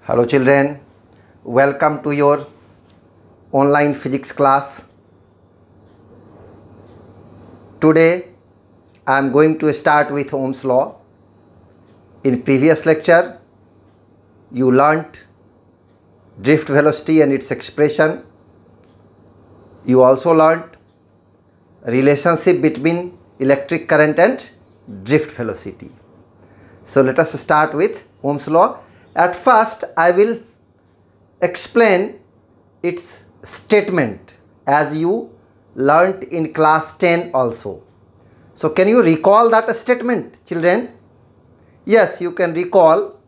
Hello children, welcome to your online physics class. Today I am going to start with Ohm's law. In previous lecture you learnt drift velocity and its expression. You also learnt relationship between electric current and drift velocity. So let us start with Ohm's law. At first I will explain its statement as you learnt in class 10 also. So can you recall that statement, children? Yes, you can recall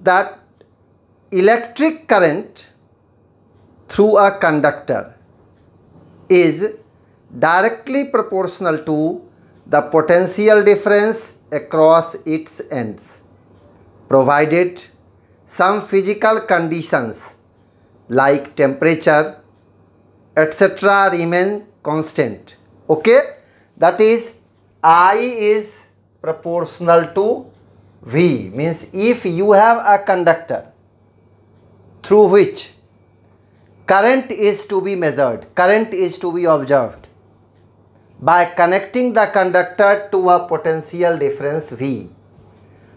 that electric current through a conductor is directly proportional to the potential difference across its ends, provided some physical conditions like temperature etc. remain constant. Okay, that is I is proportional to V, means if you have a conductor through which current is to be measured, current is to be observed by connecting the conductor to a potential difference V,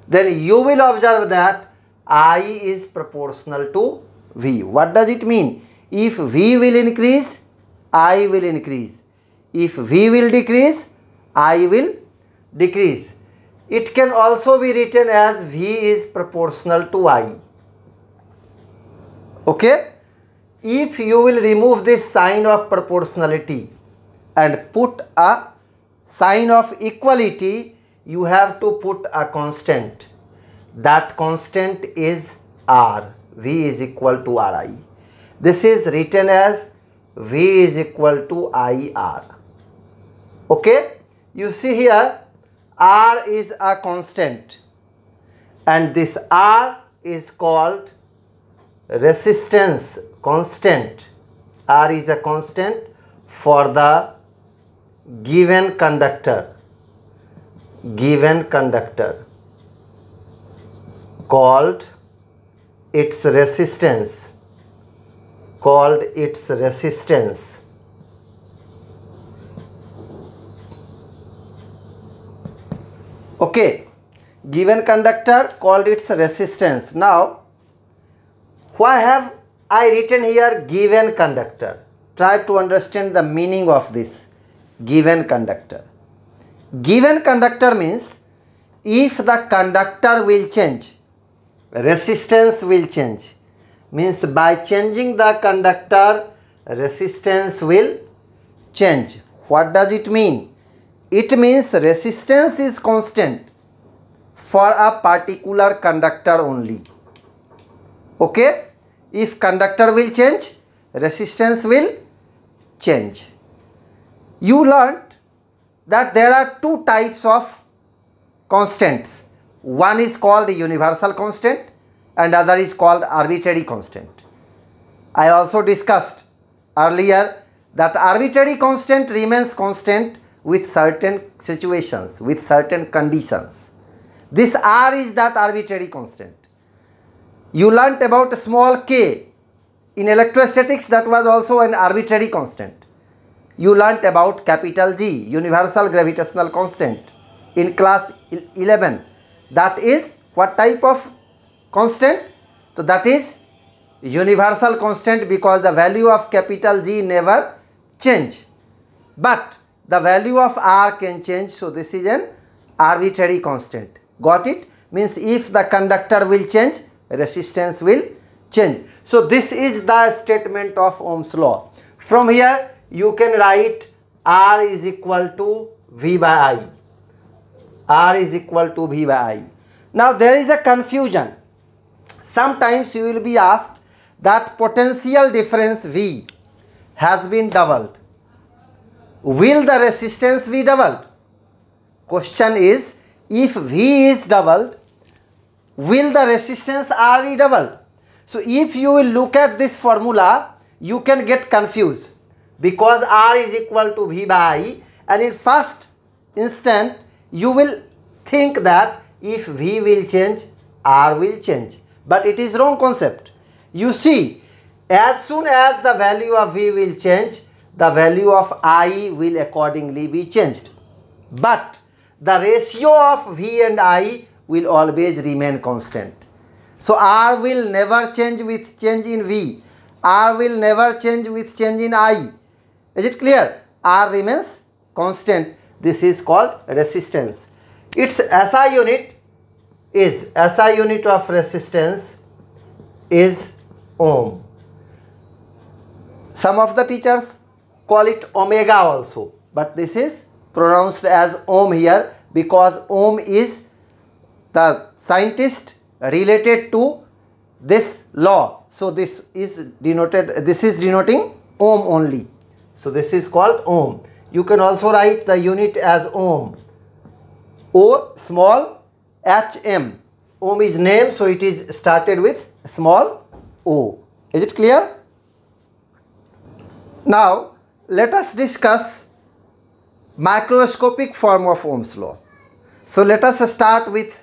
then you will observe that I is proportional to V. What does it mean? If V will increase, I will increase. If V will decrease, I will decrease. It can also be written as V is proportional to I. Okay? If you will remove this sign of proportionality and put a sign of equality, you have to put a constant. That constant is R. V is equal to Ri. This is written as V is equal to IR. Okay? You see here R is a constant and this R is called resistance constant. R is a constant for the given conductor, called its resistance, Okay, given conductor called its resistance. Now why have I written here given conductor? Try to understand the meaning of this given conductor. Given conductor means if the conductor will change, resistance will change. Means by changing the conductor, resistance will change. What does it mean? It means resistance is constant for a particular conductor only. Okay? If conductor will change, resistance will change. You learned that there are two types of constants. One is called universal constant and other is called arbitrary constant. I also discussed earlier that arbitrary constant remains constant with certain situations, with certain conditions. This R is that arbitrary constant. You learnt about small k in electrostatics, that was also an arbitrary constant. You learnt about capital G, universal gravitational constant, in class 11. That is what type of constant? So that is universal constant because the value of capital G never change. But the value of R can change. So this is an arbitrary constant. Got it? Means if the conductor will change, resistance will change. So this is the statement of Ohm's law. From here you can write R is equal to V by I. R is equal to V by I. Now there is a confusion. Sometimes you will be asked that potential difference V has been doubled. Will the resistance be doubled? Question is, if V is doubled, will the resistance R be doubled? So if you will look at this formula, you can get confused because R is equal to V by I, and in first instant you will think that if V will change, R will change. but it is wrong concept. You see, as soon as the value of V will change, the value of I will accordingly be changed. But the ratio of V and I will always remain constant. So R will never change with change in V. R will never change with change in I. Is it clear? R remains constant. This is called resistance. Its SI unit of resistance is ohm. Some of the teachers call it omega also, but this is pronounced as ohm here because ohm is the scientist related to this law. So this is denoting ohm only. So this is called ohm. You can also write the unit as ohm. O small hm. Ohm is name, so it is started with small o. Is it clear? Now let us discuss microscopic form of Ohm's law. So let us start with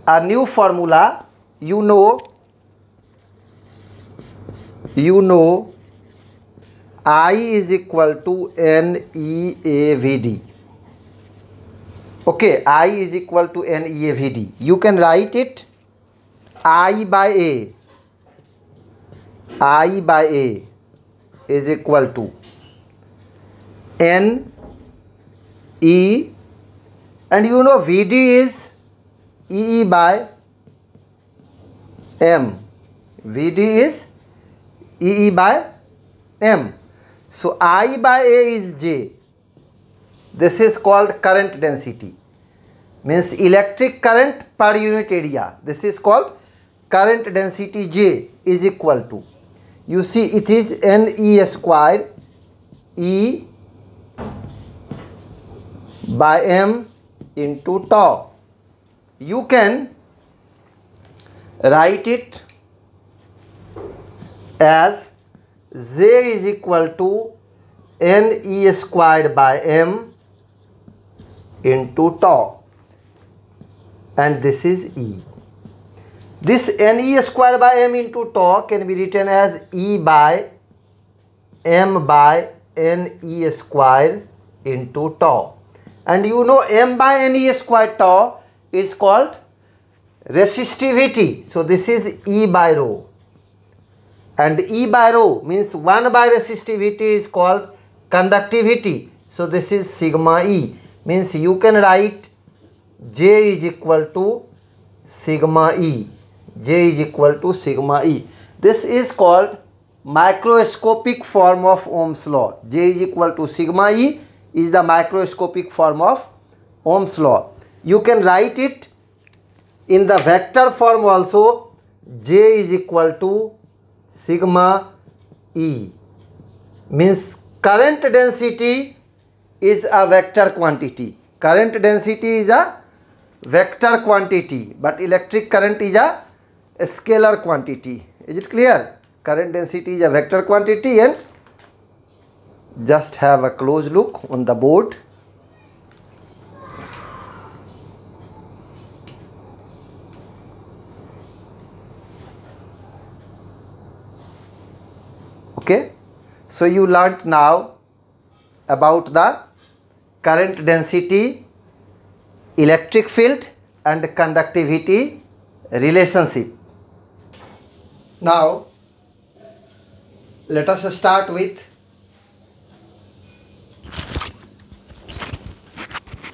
a new formula. You know I is equal to NEAVD. Okay, I is equal to NEAVD. You can write it I by A is equal to N E, and you know VD is EE by M. VD is EE by M. So I by A is J. This is called current density. Means electric current per unit area. This is called current density. J is equal to, you see, it is NE square E by M into tau. You can write it as J is equal to NE squared by M into tau, and this is E. This NE squared by M into tau can be written as E by M by NE square into tau. And you know M by NE square tau is called resistivity. So this is E by rho. And E by rho means 1 by resistivity is called conductivity. So this is sigma E. Means you can write J is equal to sigma E. J is equal to sigma E. This is called microscopic form of Ohm's law. J is equal to sigma E is the microscopic form of Ohm's law. You can write it in the vector form also. J is equal to sigma E. Means current density is a vector quantity. Current density is a vector quantity, but electric current is a scalar quantity. Is it clear? Current density is a vector quantity, and just have a close look on the board. Okay, so you learnt now about the current density, electric field and conductivity relationship. Now let us start with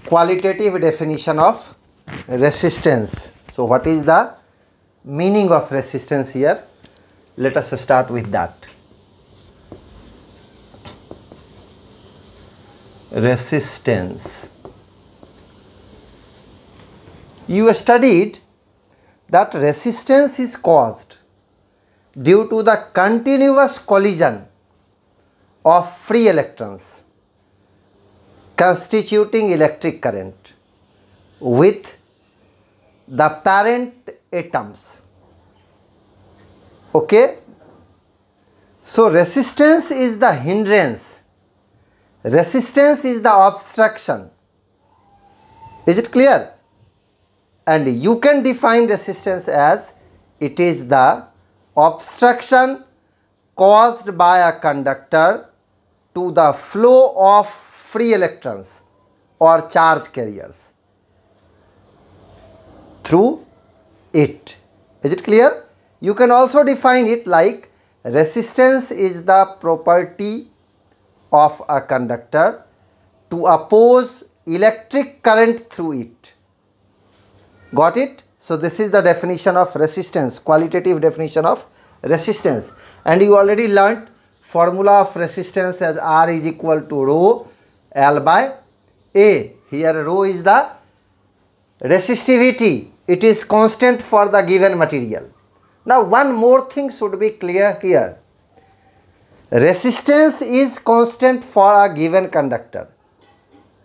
qualitative definition of resistance. So what is the meaning of resistance here? Let us start with that. Resistance. You studied that resistance is caused due to the continuous collision of free electrons constituting electric current with the parent atoms. Okay, so resistance is the hindrance, resistance is the obstruction. Is it clear? and you can define resistance as it is the obstruction caused by a conductor to the flow of free electrons or charge carriers through it. Is it clear? You can also define it like resistance is the property of a conductor to oppose electric current through it. Got it? So this is the definition of resistance, qualitative definition of resistance. And you already learnt formula of resistance as R is equal to rho L by A. Here rho is the resistivity. It is constant for the given material. Now one more thing should be clear here. Resistance is constant for a given conductor,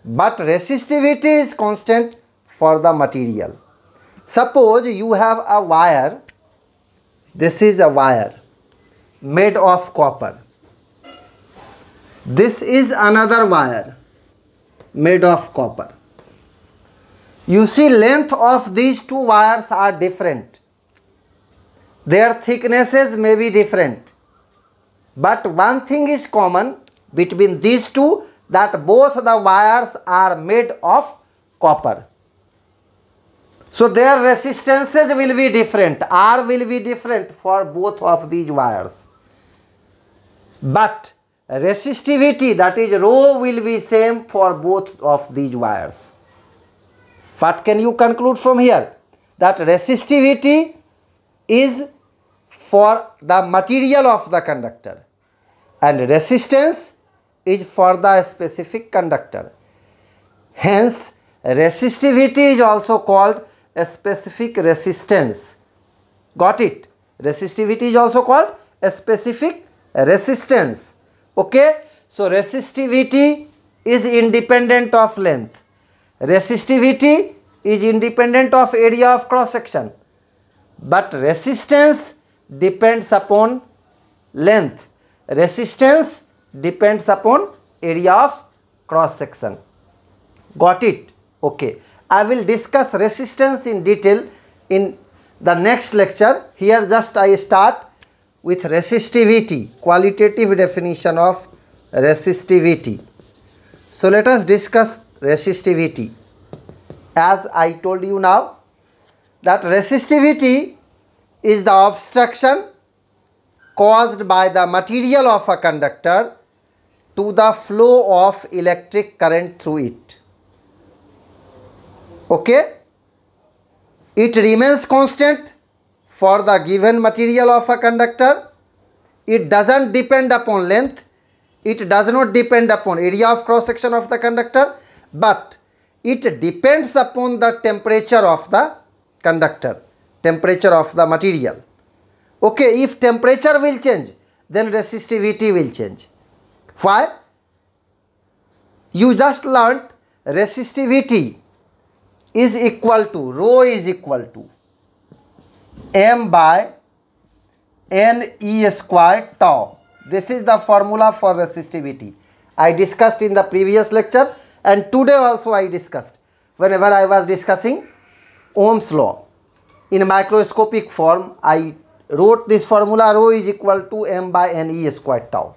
but resistivity is constant for the material. Suppose you have a wire. This is a wire made of copper. This is another wire made of copper. You see, length of these two wires are different. Their thicknesses may be different. But one thing is common between these two, that both the wires are made of copper. So their resistances will be different. R will be different for both of these wires. But resistivity, that is rho, will be same for both of these wires. What can you conclude from here? That resistivity is for the material of the conductor and resistance is for the specific conductor. Hence, resistivity is also called a specific resistance. Got it? Resistivity is also called a specific resistance. Okay? So, resistivity is independent of length. Resistivity is independent of area of cross section. But resistance depends upon length. Resistance depends upon area of cross section. Got it? Okay. I will discuss resistance in detail in the next lecture. Here just I start with resistivity, qualitative definition of resistivity. So let us discuss resistivity. As I told you now, that resistivity is the obstruction caused by the material of a conductor to the flow of electric current through it. Okay? It remains constant for the given material of a conductor. It doesn't depend upon length. It does not depend upon area of cross section of the conductor, but it depends upon the temperature of the conductor, temperature of the material. Okay, if temperature will change, then resistivity will change. Why? You just learnt resistivity is equal to, rho is equal to m by n e square tau. This is the formula for resistivity. I discussed in the previous lecture and today also I discussed whenever I was discussing Ohm's law. In microscopic form, I wrote this formula, rho is equal to m by n e square tau.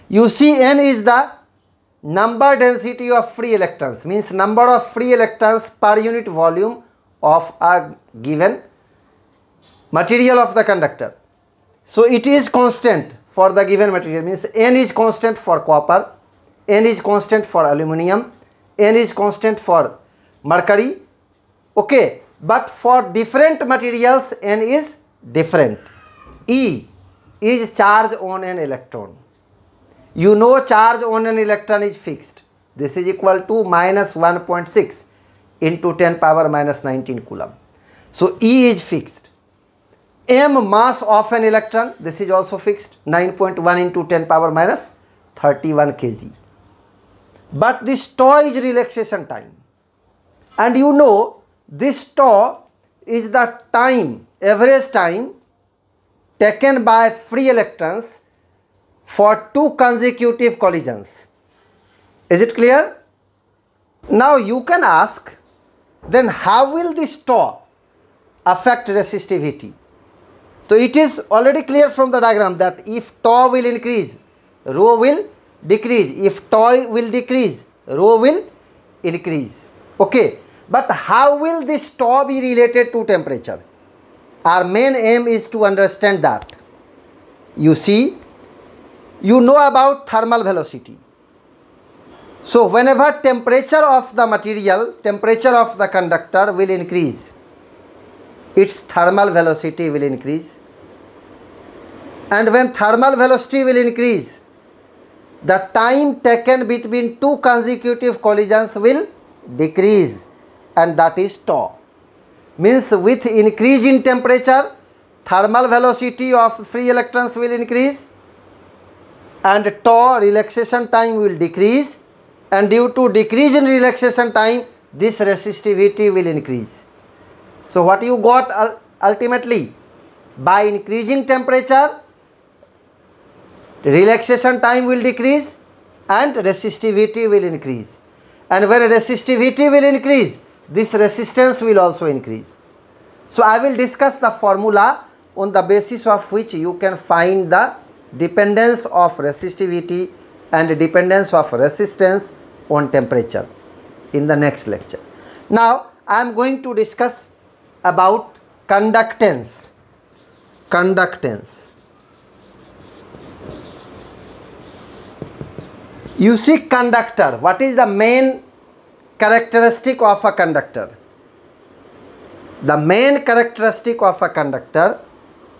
You see, n is the number density of free electrons, means number of free electrons per unit volume of a given material of the conductor. So it is constant for the given material, means n is constant for copper, n is constant for aluminum, n is constant for mercury. Okay, but for different materials n is different. E is charge on an electron. You know charge on an electron is fixed. This is equal to minus 1.6 into 10 power minus 19 coulomb. So E is fixed. M mass of an electron, this is also fixed, 9.1 into 10 power minus 31 kg. But this tau is relaxation time. And you know this tau is the time, average time taken by free electrons for two consecutive collisions. Is it clear? Now you can ask then how will this tau affect resistivity? So it is already clear from the diagram that if tau will increase, rho will decrease. If tau will decrease, rho will increase. Okay, but how will this tau be related to temperature? Our main aim is to understand that. You see, you know about thermal velocity. So whenever temperature of the material, temperature of the conductor will increase, its thermal velocity will increase. And when thermal velocity will increase, the time taken between two consecutive collisions will decrease, and that is tau. Means with increase in temperature, thermal velocity of free electrons will increase and tau relaxation time will decrease, and due to decrease in relaxation time, this resistivity will increase. So what you got ultimately? By increasing temperature, relaxation time will decrease and resistivity will increase. And when resistivity will increase, this resistance will also increase. So I will discuss the formula on the basis of which you can find the dependence of resistivity and dependence of resistance on temperature in the next lecture. Now I am going to discuss about conductance. Conductance. You see, conductor, what is the main characteristic of a conductor? The main characteristic of a conductor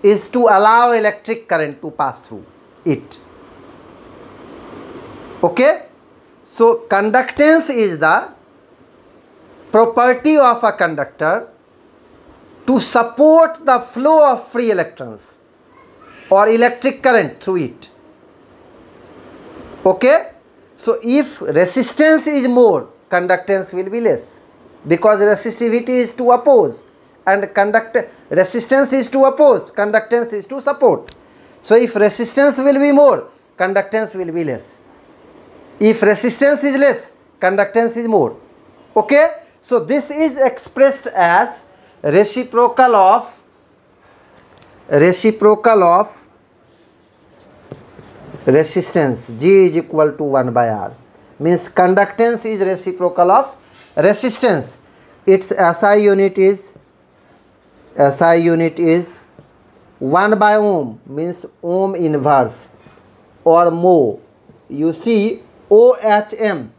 is to allow electric current to pass through it. Okay? So conductance is the property of a conductor to support the flow of free electrons or electric current through it. Okay? So if resistance is more, conductance will be less, because resistivity is to oppose and resistance is to oppose, conductance is to support. So if resistance will be more, conductance will be less. If resistance is less, conductance is more. Okay? So this is expressed as reciprocal of resistance. G is equal to 1 by R. Means conductance is reciprocal of resistance. Its SI unit is 1 by ohm, means ohm inverse, or mho. You see, OHM,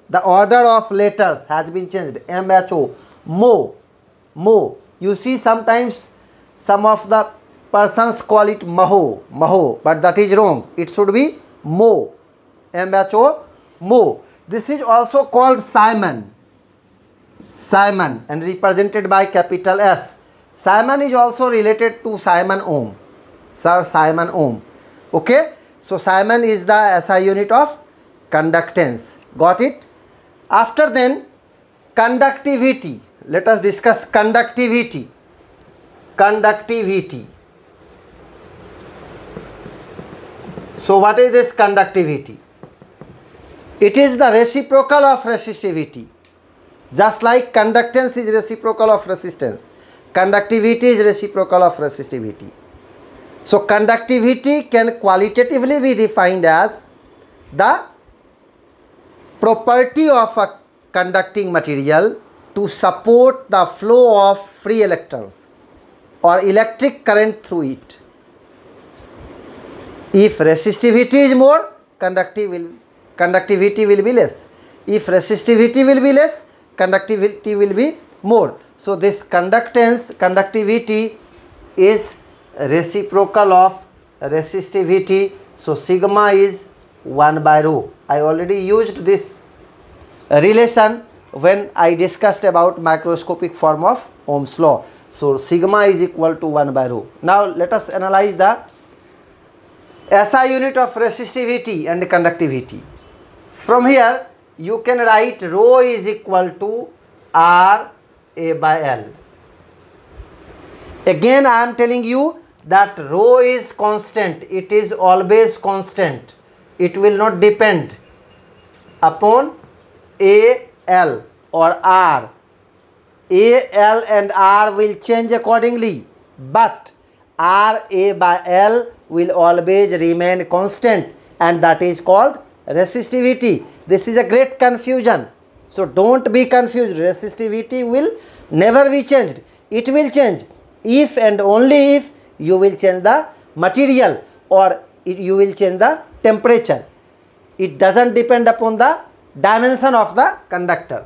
the order of letters has been changed. MHO, mho. You see, sometimes some of the persons call it maho, but that is wrong. It should be mho, MHO, mho. This is also called Simon, and represented by capital S. Simon is also related to Simon Ohm, Sir Simon Ohm. Okay? So Simon is the SI unit of conductance. Got it? After then, conductivity. Let us discuss conductivity. So what is this conductivity? It is the reciprocal of resistivity. Just like conductance is reciprocal of resistance, conductivity is reciprocal of resistivity. So conductivity can qualitatively be defined as the property of a conducting material to support the flow of free electrons or electric current through it. If resistivity is more, conductivity will be less. If resistivity will be less, conductivity will be more. So this conductivity is reciprocal of resistivity. So sigma is 1 by rho. I already used this relation when I discussed about microscopic form of Ohm's law. So sigma is equal to 1 by rho. Now let us analyze the SI unit of resistivity and conductivity. From here you can write rho is equal to R A by L. Again I am telling you that rho is constant. It is always constant. It will not depend upon A, L or R. A, L and R will change accordingly, but R, A by L will always remain constant, and that is called resistivity. This is a great confusion. So don't be confused. Resistivity will never be changed. It will change if and only if you will change the material or you will change the temperature. It doesn't depend upon the dimension of the conductor.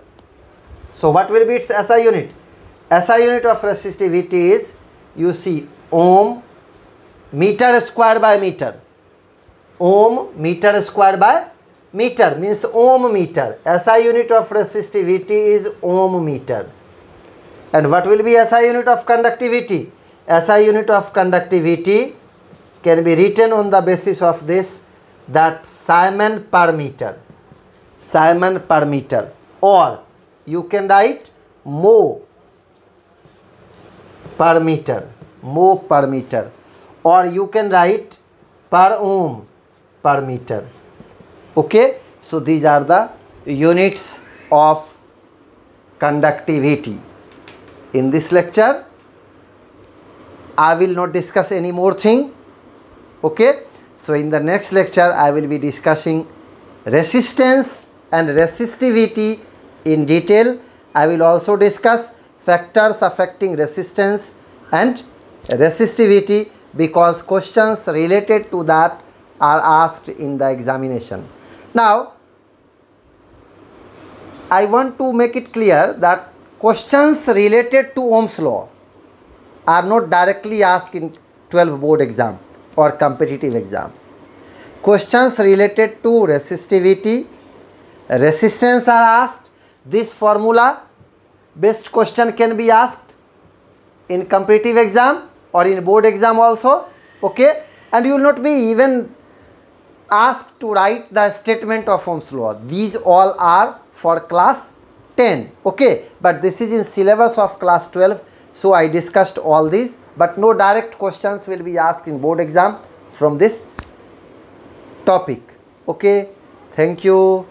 So what will be its SI unit? SI unit of resistivity is, you see, ohm meter square by meter. Ohm meter square by meter means ohm meter. SI unit of resistivity is ohm meter. And what will be SI unit of conductivity? SI unit of conductivity can be written on the basis of this, that Simon per meter. Simon per meter, or you can write mho per meter. Mho per meter, or you can write per ohm per meter. Okay, so these are the units of conductivity. In this lecture I will not discuss any more thing. Okay, so in the next lecture I will be discussing resistance and resistivity in detail. I will also discuss factors affecting resistance and resistivity, because questions related to that are asked in the examination. Now I want to make it clear that questions related to Ohm's law are not directly asked in 12 board exam or competitive exam. Questions related to resistivity, resistance are asked. This formula based question can be asked in competitive exam or in board exam also. Okay, and you will not be even asked to write the statement of Ohm's law. These all are for class 10. Okay, but this is in syllabus of class 12, so I discussed all these, but no direct questions will be asked in board exam from this topic. Okay, thank you.